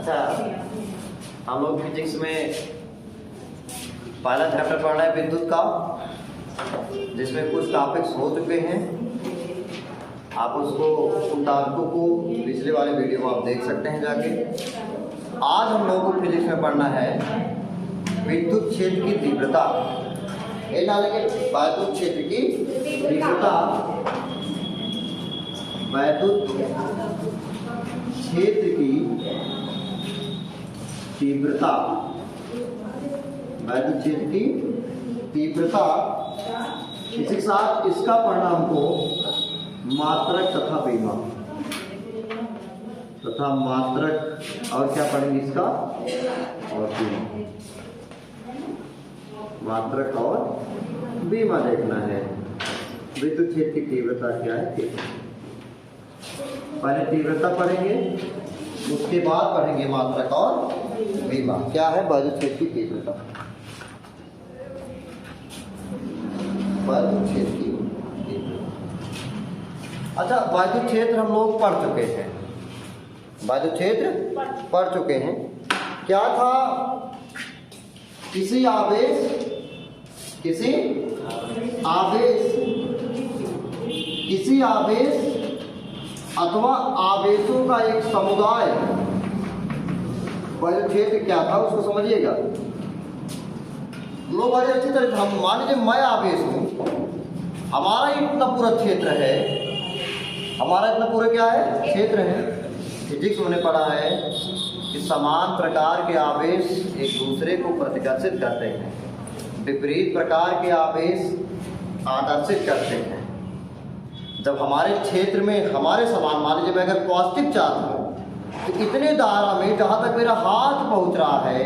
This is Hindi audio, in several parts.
अच्छा, हम लोग फिजिक्स में पहला चैप्टर पढ़ रहे हैं विद्युत का, जिसमें कुछ टॉपिक्स हो चुके हैं। आप उसको उन टॉपिकों को पिछले वाले वीडियो में आप देख सकते हैं जाके। आज हम लोगों को फिजिक्स में पढ़ना है विद्युत क्षेत्र की तीव्रता। ये डालेंगे विद्युत क्षेत्र की तीव्रता, विद्युत क्षेत्र की तीव्रता, विद्युत क्षेत्र की तीव्रता। इसी के साथ इसका पढ़ना हमको मात्रक तथा विमा तथा मात्रक, और क्या पढ़ेंगे इसका, और विमा, मात्रक और विमा देखना है। विद्युत क्षेत्र की तीव्रता क्या है, पहले तीव्रता पढ़ेंगे, उसके बाद पढ़ेंगे मात्रक और विमा। क्या है विद्युत क्षेत्र की तीव्रता? विद्युत क्षेत्र की तीव्रता। अच्छा, विद्युत क्षेत्र हम लोग पढ़ चुके हैं, विद्युत क्षेत्र पढ़ चुके हैं। क्या था? किसी आवेश अथवा आवेशों का एक समुदाय। विद्युत क्षेत्र क्या था उसको समझिएगा लोग बड़े अच्छी तरह। हम मान लीजिए मैं आवेश हूं, हमारा इतना पूरा क्षेत्र है, हमारा इतना पूरा क्या है, क्षेत्र है। फिजिक्स में पढ़ा है कि समान प्रकार के आवेश एक दूसरे को प्रतिकर्षित करते हैं, विपरीत प्रकार के आवेश आकर्षित करते हैं। जब हमारे क्षेत्र में हमारे समान, मान लीजिए मैं अगर पॉजिटिव चार्ज हूँ तो इतने दायरा में, जहाँ तक मेरा हाथ पहुँच रहा है,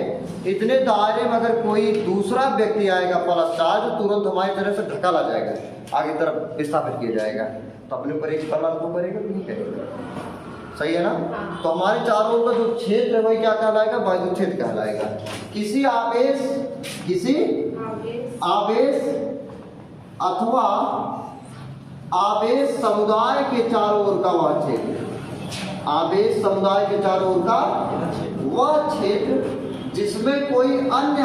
इतने दायरे में अगर कोई दूसरा व्यक्ति आएगा प्लस चार्ज, तो तुरंत हमारी तरफ से धक्का लग जाएगा, आगे तरफ विस्थापित किया जाएगा, तो अपने ऊपर एक पलट तो करेगा, नहीं करेगा। सही है ना? तो हमारे चारों का जो क्षेत्र है वही क्या कहलाएगा, विद्युत क्षेत्र कहलाएगा। किसी आवेश अथवा आवेश समुदाय के चारों ओर का वह क्षेत्र, आवेश समुदाय के चारों ओर का वह क्षेत्र जिसमें कोई अन्य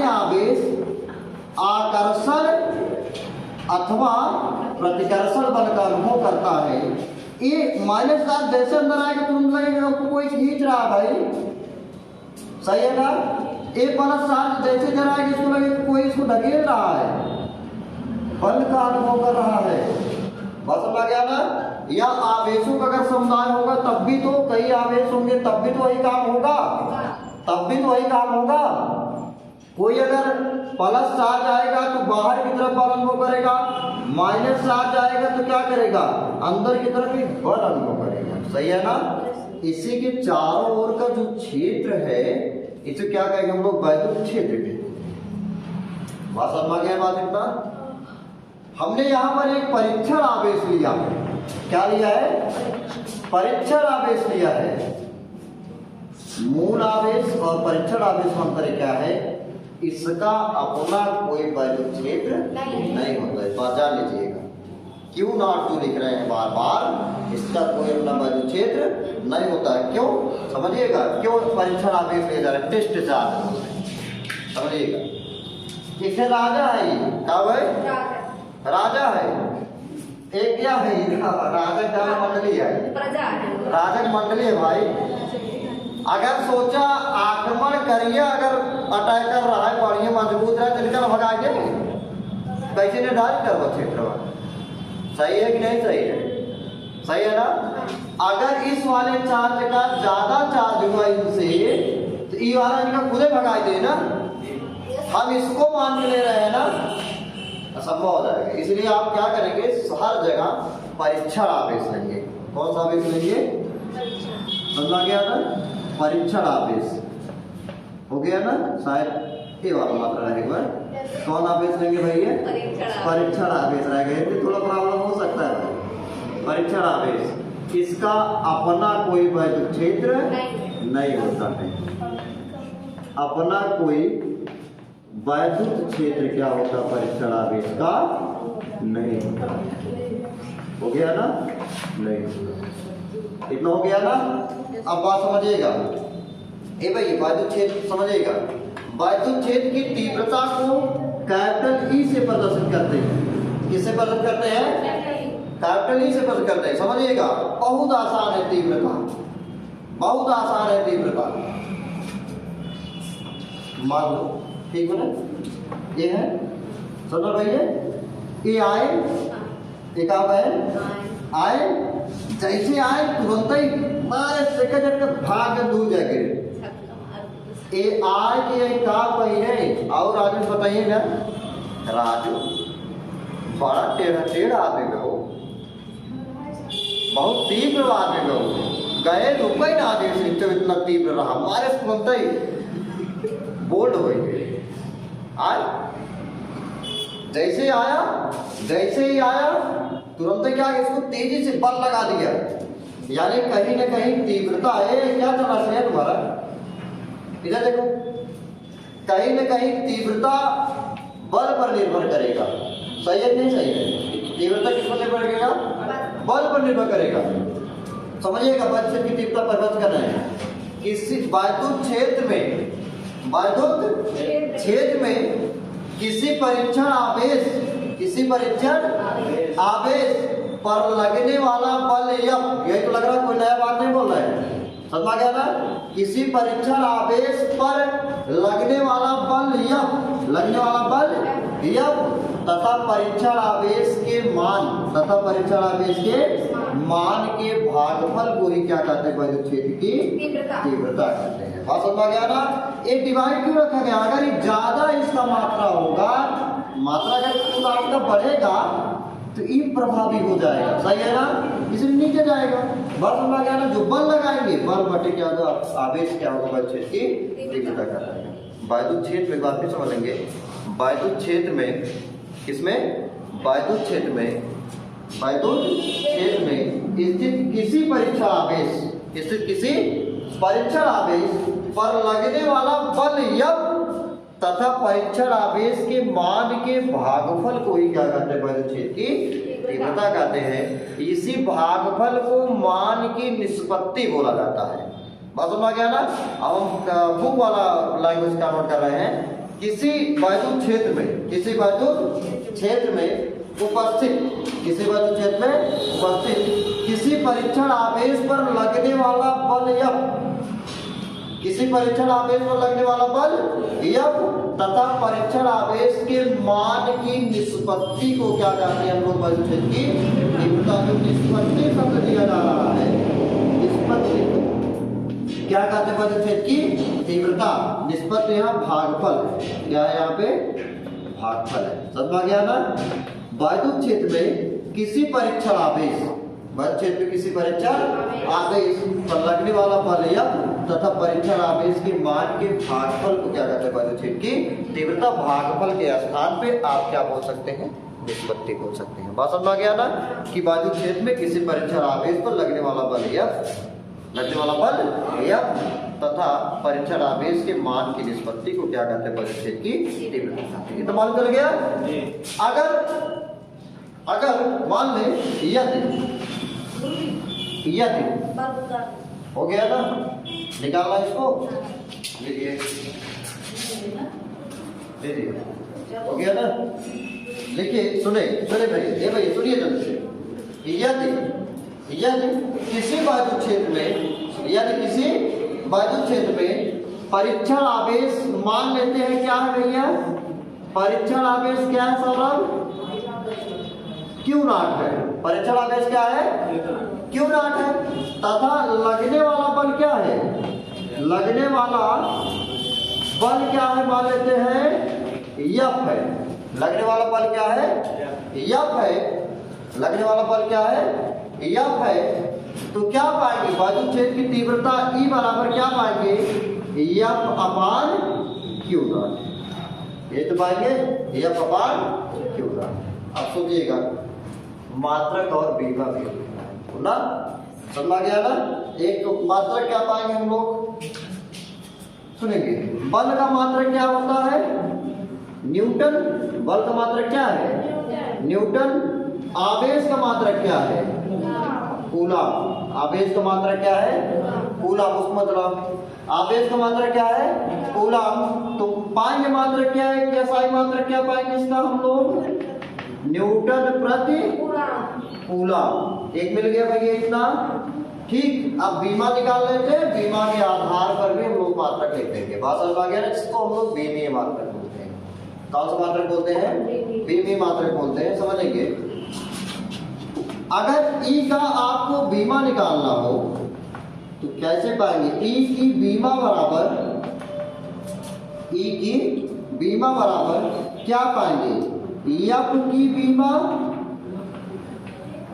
आवेश आकर्षण अथवा प्रतिकर्षण बल का अनुभव करता है। ये माइनस चार्ज जैसे अंदर आएगा तुरंत लगेगा आपको कोई खींच रहा है भाई, सही है ना? ये प्लस चार्ज जैसे जरा आएगा इसको लगेगा कोई इसको ढकेल रहा है, बल का अनुभव कर रहा है। बस समझ गया ना? या आवेशों का अगर समुदाय होगा तब भी तो कई आवेश होंगे, तब भी तो वही काम होगा, कोई अगर प्लस चार्ज आएगा तो बाहर की तरफ बल अनुभव करेगा, माइनस चार्ज आएगा तो क्या करेगा, अंदर की तरफ ही बल अनुभव करेगा। सही है ना? इसी के चारों ओर का जो क्षेत्र है इसे क्या कहेंगे हम लोग, विद्युत क्षेत्र के। बात समझ गया? बात इतना हमने यहाँ पर एक परीक्षण आवेश लिया है। क्या लिया है? परीक्षण आवेश लिया है। मूल आवेश और परीक्षण आवेश में अंतर क्या है? इसका अपना कोई विद्युत क्षेत्र नहीं होता है। बात जान लीजिएगा, क्यों नॉट टू लिख रहे हैं बार बार, इसका कोई अपना विद्युत क्षेत्र नहीं होता है। क्यों? समझिएगा क्यों परीक्षण आवेश लिया जा रहा है, टेस्ट चार्ज, समझिएगा। एक राजा है, क्या है? राजा है। एक क्या है, राजक मंडली है, राजक मंडली है भाई। अगर सोचा आक्रमण करिए, अगर अटैक कर रहा है, बढ़िया मजबूत है, चलकर भगाएंगे, कैसे निर्धारित करो क्षेत्र? सही है कि नहीं? सही है, सही है ना? अगर इस वाले चार्ज का ज्यादा चार्ज हुआ इनसे, तो ये वाला इनका खुदे भगाई दे ना, हम इसको मान के ले रहे हैं ना, असंभव हो जाएगा। इसलिए आप क्या करेंगे, हर जगह परीक्षण आवेश लेंगे। कौन सा आवेश लेंगे? समझ गया ना? परीक्षण आवेश हो गया ना? शायद ये वाला मात्रा रहेगा। कौन आवेश लेंगे भैया? परीक्षण आवेश रहेगा। थोड़ा प्रॉब्लम हो सकता है। परीक्षण आवेश, इसका अपना कोई विद्युत क्षेत्र नहीं होता है, अपना कोई विद्युत क्षेत्र क्या होता, परीक्षण आवेश का नहीं होता। हो गया ना? नहीं होता। इतना हो गया ना। अब बात समझिएगा, ए भाई वैद्युत क्षेत्र समझिएगा, वैद्युत क्षेत्र की तीव्रता को कैपिटल ई से प्रदर्शित करते हैं। किससे प्रदर्शित करते हैं? कैपिटल ई से प्रदर्शित करते हैं। समझिएगा, बहुत आसान है तीव्रता, बहुत आसान है तीव्रता। मान लो, ठीक है ना, ये है, समझ भाई, ये आए, एक आप आए, जैसे आए तुरंत ही मारे सेकंड भाग के दूर जाके ये आए कि ये का पहिए। और राजू बताइए ना, राजू बड़ा टेढ़ा आदमी हो, बहुत तीव्र आदमी हो, गए रुके ना आदमी से इतना तीव्र रहा, हमारे तुरंत ही बोल्ड हो गए। आए जैसे आया, जैसे ही आया तुरंत क्या, इसको तेजी से बल लगा दिया। यानी कहीं ना कहीं तीव्रता है, क्या चल रहा है तुम्हारा, इधर देखो, कहीं ना कहीं तीव्रता बल पर निर्भर करेगा। सही है नहीं सही है? तीव्रता किस पर निर्भर करेगा? बल पर निर्भर करेगा। समझिएगा, बल की तीव्रता परिभाषित करना है। किसी वैद्युत क्षेत्र में, वैद्युत क्षेत्र में किसी परीक्षण आवेश, किसी परीक्षण आवेश पर लगने वाला बल F, यही तो लग रहा है, कोई नया बात नहीं बोल रहा है, समझ गया ना। किसी परीक्षण आवेश पर लगने वाला बल F, लगने वाला बल F तथा परीक्षण आवेश के मान, तथा परीक्षण आवेश के मान के भागफल को ही क्या कहते हैं? वैद्युत क्षेत्र की तीव्रता कहते हैं। बात समझ गया ना। एक डिवाइड क्यों रखा गया? अगर ये ज्यादा इसका मात्रा होगा, मात्रा अगर आपका बढ़ेगा तो ई प्रभावी हो जाएगा। सही है ना, इसलिए नीचे जाएगा। बात समझ गया ना। जो बल लगाएंगे, बल बटे क्या होगा, आवेश क्या होगा, वैद्युत क्षेत्र की तीव्रता कहलाएगा। वैद्युत क्षेत्र में बात भी समझ लेंगे। वैद्युत क्षेत्र में, किसमें? वैद्युत क्षेत्र में, वैद्युत क्षेत्र में स्थित किसी परीक्षण आवेश, स्थित किसी परीक्षण आवेश पर लगने वाला बल F तथा परीक्षण आवेश के मान के भागफल को ही क्या कहते हैं? वैद्युत क्षेत्र की तीव्रता कहते हैं। इसी भागफल को मान की निष्पत्ति बोला जाता है। बात समझ गया ना। अब हम बुक वाला लैंग्वेज का नोट कर रहे हैं। किसी वैद्युत क्षेत्र में, किसी वैद्युत क्षेत्र में उपस्थित, किसी वैद्युत क्षेत्र में उपस्थित किसी परीक्षण आवेश पर लगने वाला बल F, किसी परीक्षण आवेश पर लगने वाला बल F तथा परीक्षण आवेश के मान की निष्पत्ति को क्या कहते हैं? हम लोग वैद्युत क्षेत्र की तीव्रता को निष्पत्ति शब्द दिया जा रहा है। निष्पत्ति क्या कहते हैं? वैद्युत क्षेत्र की तीव्रता। निष्पत्ति यहाँ भागफल, क्या है? यहाँ पे भागफल है। समझ गया ना। वैद्युत क्षेत्र में किसी परीक्षण आवेश, वैद्युत क्षेत्र में किसी परीक्षण आवेश पर लगने वाला बल F तथा परीक्षण आवेश के मान के भागफल को क्या कहते हैं? वैद्युत क्षेत्र की तीव्रता। भागफल के स्थान पे आप क्या बोल सकते हैं? निष्पत्ति बोल सकते हैं। बात समझ गया ना कि वैद्युत क्षेत्र में किसी परीक्षण आवेश पर लगने वाला बल F, लगने वाला बल F तथा परीक्षण आवेश के मान की निष्पत्ति को क्या कहते हैं? वैद्युत क्षेत्र की तीव्रता। ये तो मालूम चल गया। अगर मान ले यदि हो गया ना, निकालना इसको, लीजिए, हो गया ना। लिखिए, सुने भाई, ये भाई सुनिए जल्दी से। यदि किसी वैद्युत क्षेत्र में, यदि किसी वैद्युत क्षेत्र में परीक्षण आवेश मान लेते हैं, क्या है भैया? परीक्षण आवेश क्या है सौरभ? Q0 है। परीक्षण आवेश क्या है? Q0 है। तथा लगने वाला बल क्या है? लगने वाला बल क्या है? मान लेते हैं F है। लगने वाला बल क्या है? F है। लगने वाला बल क्या है? F है। तो क्या पाएंगे? वैद्युत क्षेत्र की तीव्रता E बराबर क्या पाएंगे? F अपान Q0। ये तो पाएंगे F अपान Q0। अब सुनिएगा, मात्रक और विभव ना, समझ गया ना। एक तो मात्रक क्या पाएंगे हम लोग, सुनेंगे। बल का मात्रक क्या होता है? न्यूटन। बल का मात्रक क्या है? न्यूटन। आवेश का मात्रक क्या है? कूलम। आवेश का मात्रा क्या है? कूलम। उसको मतलब आवेश का मात्रा क्या है? कूलम। तो पाएंगे मात्रा क्या है? SI मात्रा क्या पाएंगे इसका हम लोग? न्यूटन प्रति कूलम। एक मिल गया भैया इतना। ठीक, अब बीमा निकाल लेते हैं। बीमा के आधार पर भी हम लोग मात्रक लिख देंगे। बात समझ आ गया ना? जिसको हम लोग बीमीय मात्रक बोलते हैं। कौन सा मात्रक बोलते हैं? बीमीय मात्रक बोलते हैं। समझेंगे? अगर ई का आपको बीमा निकालना हो तो कैसे पाएंगे? ई की बीमा बराबर क्या पाएंगे? एफ की बीमा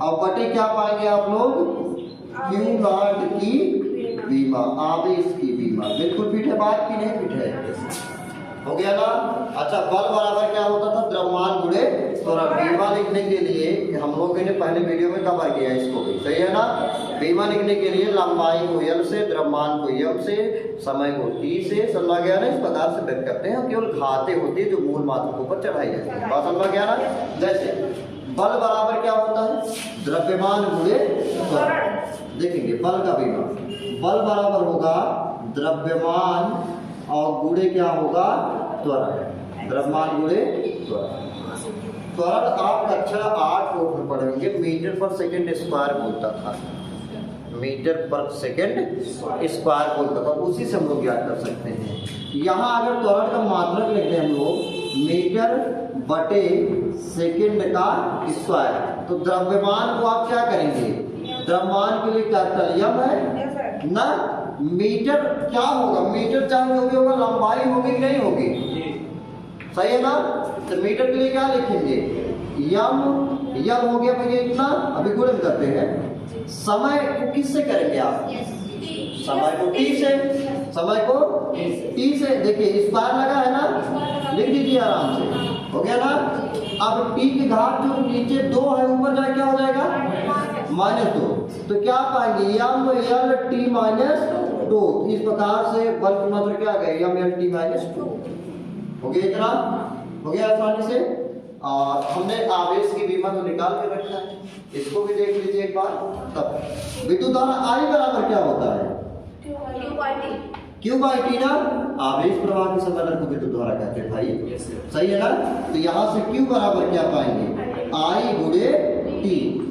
और बटे क्या पाएंगे आप लोग? क्यू नॉट की बीमा, आवेश की बीमा। बिल्कुल फिट है बात की नहीं फिट है? हो गया ना? अच्छा, बल बराबर क्या होता था? द्रव्यमान गुणे त्वरण। बीमा लिखने के लिए हम लोगों ने पहले वीडियो में कवर किया इसको भी, सही है ना? बीमा लिखने के लिए लंबाई को L से, द्रव्यमान को M से, समय को T से, समझ गया ना? इस प्रकार से व्यक्त करते हैं। केवल घाते होती है जो मूल मात्रा के ऊपर चढ़ाई जाती है। बात समझ गया ना? जैसे बल बराबर क्या होता है? द्रव्यमान गुणे त्वरण। देखेंगे बल का बीमा, बल बराबर होगा द्रव्यमान और गुणे क्या होगा? त्वरण। द्रव्यमान गुणे त्वरण। त्वरण आप कक्षा 8 में पढ़ेंगे। मीटर पर सेकंड स्क्वायर बोलता था, मीटर पर सेकंड स्क्वायर बोलता था। उसी से हम लोग याद कर सकते हैं। यहाँ अगर त्वरण का मात्रक लिखते हैं हम लोग मीटर बटे सेकंड का स्क्वायर, तो द्रव्यमान को आप क्या करेंगे? द्रव्यमान के लिए कैपिटल M है ना? मीटर क्या होगा? मीटर चाहे जो भी होगा लंबाई होगी कि नहीं होगी? सही है ना? तो मीटर के लिए क्या लिखेंगे? यम हो गया भैया इतना। अभी गुणन करते हैं। समय को किससे करेंगे आप? समय को T से। समय को T से। देखिए स्क्वायर लगा है ना, लिख दीजिए आराम से। हो गया ना? अब T की घात जो नीचे 2 है, ऊपर जाए क्या हो जाएगा? -2। तो क्या पाएंगे? यम L T -2। इस प्रकार से बल की मात्रा क्या आ गई? यम L T -2। हो गया इतना? हो गया आसानी से। और हमने आवेश की बीमा तो निकाल के रखा है, इसको भी देख लीजिए एक बार। तब विद्युत धारा I बराबर क्या होता है? Q बाई T ना? आवेश प्रवाह के संबंध को विद्युत धारा कहते हैं भाई, सही है ना? तो यहाँ से Q बराबर क्या पाएंगे? I गुणे T।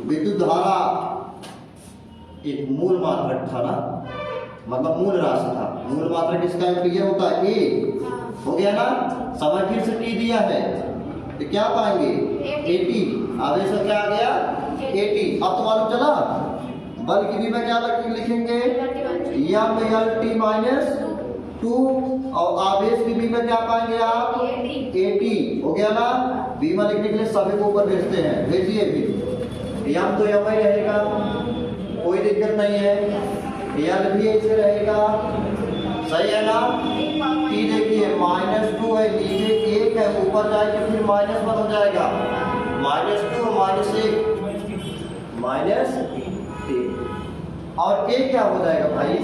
विद्युत धारा एक मूल मात्रक था ना, मतलब मूल राशि था। मूल मात्रक इसका एम्पीयर होता है A। हो गया ना? समय फिर से T दिया है तो क्या पाएंगे? AT। आवेश का क्या आ गया? AT। अब तो मालूम चला बल की बीमा क्या लिखेंगे? यम L T -2। और आवेश की बीमा क्या पाएंगे आप? AT। हो गया ना? बीमा लिखने के लिए सभी को ऊपर भेजते हैं। भेजिए भी। यम तो यम ही रहेगा, कोई दिक्कत नहीं है। L भी ऐसे रहेगा, सही है ना? T देखिए -2 है, नीचे 1 है, ऊपर जाएगा फिर -1 हो जाएगा। -2 -1 और एक क्या हो जाएगा भाई?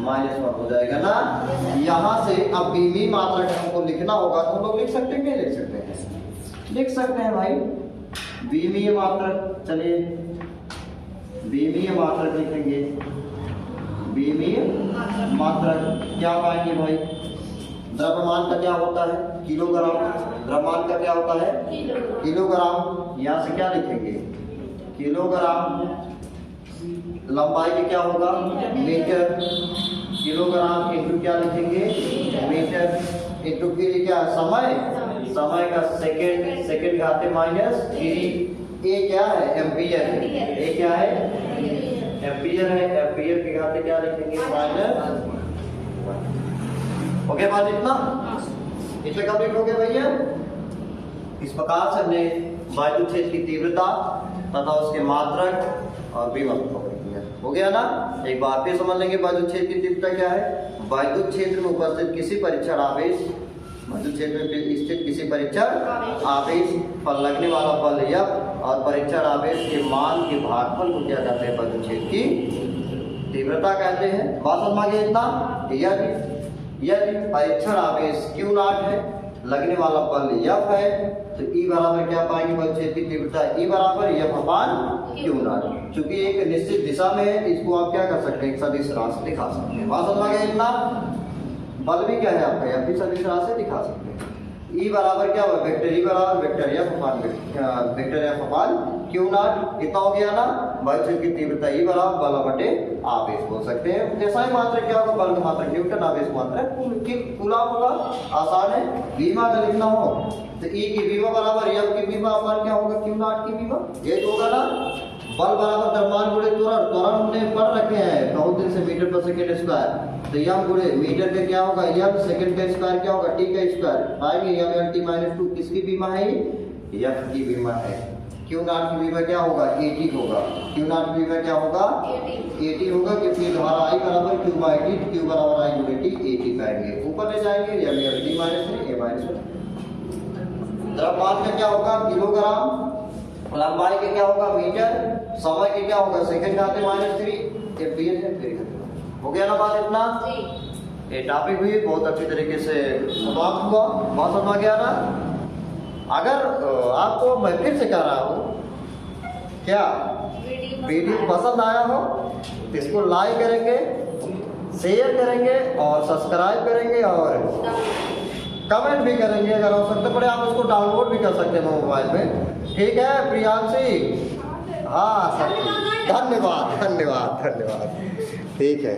-1 हो जाएगा ना? यहाँ से अब बीमी मात्रा का हमको लिखना होगा तो हम लोग लिख सकते हैं, क्या लिख सकते हैं? लिख सकते हैं भाई बीमीय मात्रा। चलिए बीमीय मात्रा लिखेंगे। बीमीय मात्रा क्या पाएंगे भाई? द्रव्यमान का क्या होता है? किलोग्राम। द्रव्यमान का क्या होता है? किलोग्राम। यहाँ से क्या लिखेंगे? किलोग्राम। लंबाई के क्या होगा? मीटर। किलोग्राम इंटू क्या लिखेंगे? मीटर। इंटू फिर क्या? समय। समय का सेकंड, सेकंड घाते -3। ए क्या है? एम्पियर। ए क्या है? एम्पियर है। एम्पियर के घाते क्या लिखेंगे? -1। हो गया बात इतना? इसमें कंप्लीट हो गया भैया। इस प्रकार से हमने वायु क्षेत्र की तीव्रता तथा उसके मात्रक और बीमा को पकड़ लिया। हो गया ना? एक बार फिर समझ लेंगे वायु क्षेत्र की तीव्रता क्या है। वायु क्षेत्र में उपस्थित किसी परीक्षण आवेश, वायु क्षेत्र में स्थित किसी परीक्षण आवेश पर लगने वाला बल F और परीक्षण आवेश के मान के भागफल को क्या कहते हैं? वायु क्षेत्र की तीव्रता कहते हैं। बात समझ में इतना? यदि परीक्षण आवेश Q0 है लगने वाला बल F है, तो E बराबर क्या पाएंगे, बल क्षेत्र की तीव्रता E बराबर F अपान क्यू नॉट। चूंकि एक निश्चित दिशा में है, इसको आप क्या कर सकते हैं, एक सदिश राशि दिखा सकते हैं। बात समझ आ गया इतना। बल भी क्या है आपका, F भी सदिश राशि दिखा सकते हैं। E बराबर क्या होगा, वेक्टर E बराबर vector F upon Q not. कितना हो गया ना, बल क्षेत्र की तीव्रता E बराबर बल बटे आवेश बोल सकते हैं। जैसा ही मात्रक क्या होगा, बल का मात्रक न्यूटन, आवेश मात्रक कूलम होगा। आसान है। बीमा का लिखना हो तो E की बीमा बराबर F की बीमा अपान क्या होगा, क्यू नॉट की बीमा। ये तो होगा ना। बल बराबर द्रव्यमान गुणे त्वरण, त्वरण हमने पढ़ रखे हैं बहुत दिन से, मीटर पर सेकंड स्क्वायर। तो यम गुणे मीटर का क्या होगा, यम सेकंड का स्क्वायर क्या होगा, टी का स्क्वायर पाएंगे। यम एल टी माइनस 2 किसकी बीमा है, F की बीमा है। क्यू नॉट की बीमा क्या होगा, 80 होगा। क्यू नॉट की बीमा क्या होगा, 80 होगा, क्योंकि हमारा I बराबर Q बाई टी, Q बराबर I गुणे टी, 80 पाएंगे। ऊपर ले जाएंगे, M L T minus 3 A minus 1। द्रव्यमान का क्या होगा, किलोग्राम। लंबाई के क्या होगा, मीटर। समय के क्या होगा, सेकंड का आते -3 एम्पीयर है। फिर हो गया ना बात इतना। ये टॉपिक भी बहुत अच्छी तरीके से समाप्त हुआ। बात समझ आ गया ना। अगर आपको मैं फिर से कह रहा हूँ, क्या वीडियो पसंद आया हो तो इसको लाइक करेंगे, शेयर करेंगे और सब्सक्राइब करेंगे और कमेंट भी करेंगे। अगर हो सकता पड़े आप इसको डाउनलोड भी कर सकते हैं मोबाइल में। ठीक है प्रियांशी, हाँ धन्यवाद धन्यवाद धन्यवाद। ठीक है।